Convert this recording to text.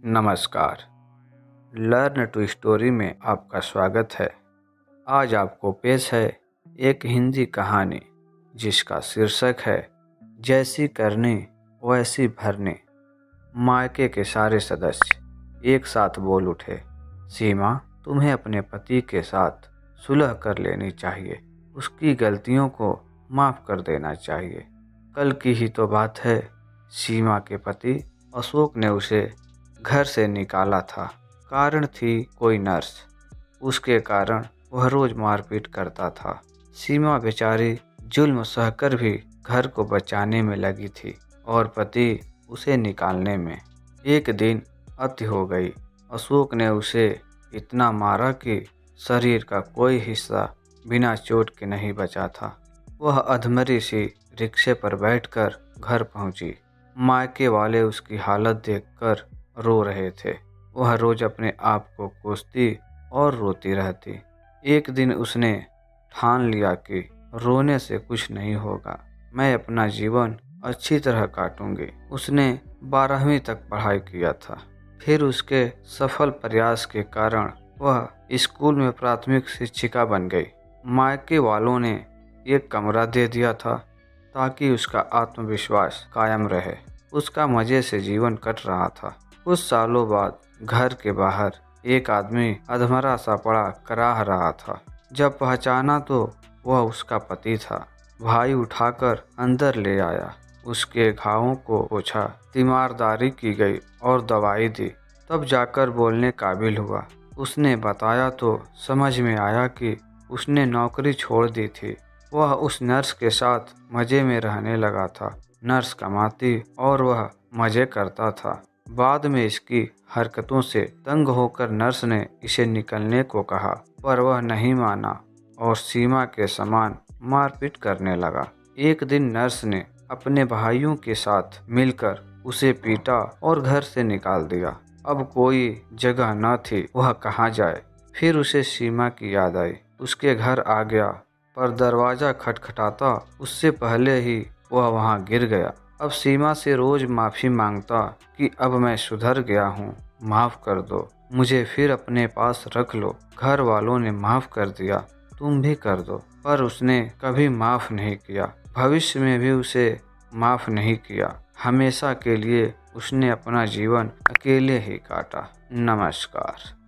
नमस्कार। Learn to story में आपका स्वागत है। आज आपको पेश है एक हिंदी कहानी जिसका शीर्षक है जैसी करनी वैसी भरनी। मायके के सारे सदस्य एक साथ बोल उठे, सीमा, तुम्हें अपने पति के साथ सुलह कर लेनी चाहिए। उसकी गलतियों को माफ़ कर देना चाहिए। कल की ही तो बात है, सीमा के पति अशोक ने उसे घर से निकाला था। कारण थी कोई नर्स। उसके कारण वह रोज मारपीट करता था। सीमा बेचारी जुल्म सहकर भी घर को बचाने में लगी थी और पति उसे निकालने में। एक दिन अति हो गई। अशोक ने उसे इतना मारा कि शरीर का कोई हिस्सा बिना चोट के नहीं बचा था। वह अधमरी सी रिक्शे पर बैठकर घर पहुंची। मायके वाले उसकी हालत देखकर रो रहे थे। वह रोज अपने आप को कोसती और रोती रहती। एक दिन उसने ठान लिया कि रोने से कुछ नहीं होगा, मैं अपना जीवन अच्छी तरह काटूंगी। उसने 12वीं तक पढ़ाई किया था। फिर उसके सफल प्रयास के कारण वह स्कूल में प्राथमिक शिक्षिका बन गई। मायके वालों ने एक कमरा दे दिया था ताकि उसका आत्मविश्वास कायम रहे। उसका मजे से जीवन कट रहा था। कुछ सालों बाद घर के बाहर एक आदमी अधमरा सा पड़ा कराह रहा था। जब पहचाना तो वह उसका पति था। भाई उठाकर अंदर ले आया, उसके घावों को पोंछा, तीमारदारी की गई और दवाई दी। तब जाकर बोलने काबिल हुआ। उसने बताया तो समझ में आया कि उसने नौकरी छोड़ दी थी। वह उस नर्स के साथ मज़े में रहने लगा था। नर्स कमाती और वह मज़े करता था। बाद में इसकी हरकतों से तंग होकर नर्स ने इसे निकलने को कहा, पर वह नहीं माना और सीमा के समान मारपीट करने लगा। एक दिन नर्स ने अपने भाइयों के साथ मिलकर उसे पीटा और घर से निकाल दिया। अब कोई जगह न थी, वह कहाँ जाए। फिर उसे सीमा की याद आई। उसके घर आ गया, पर दरवाज़ा खटखटाता उससे पहले ही वह वहाँ गिर गया। अब सीमा से रोज माफ़ी मांगता कि अब मैं सुधर गया हूँ, माफ़ कर दो, मुझे फिर अपने पास रख लो। घर वालों ने माफ़ कर दिया, तुम भी कर दो। पर उसने कभी माफ़ नहीं किया। भविष्य में भी उसे माफ़ नहीं किया। हमेशा के लिए उसने अपना जीवन अकेले ही काटा। नमस्कार।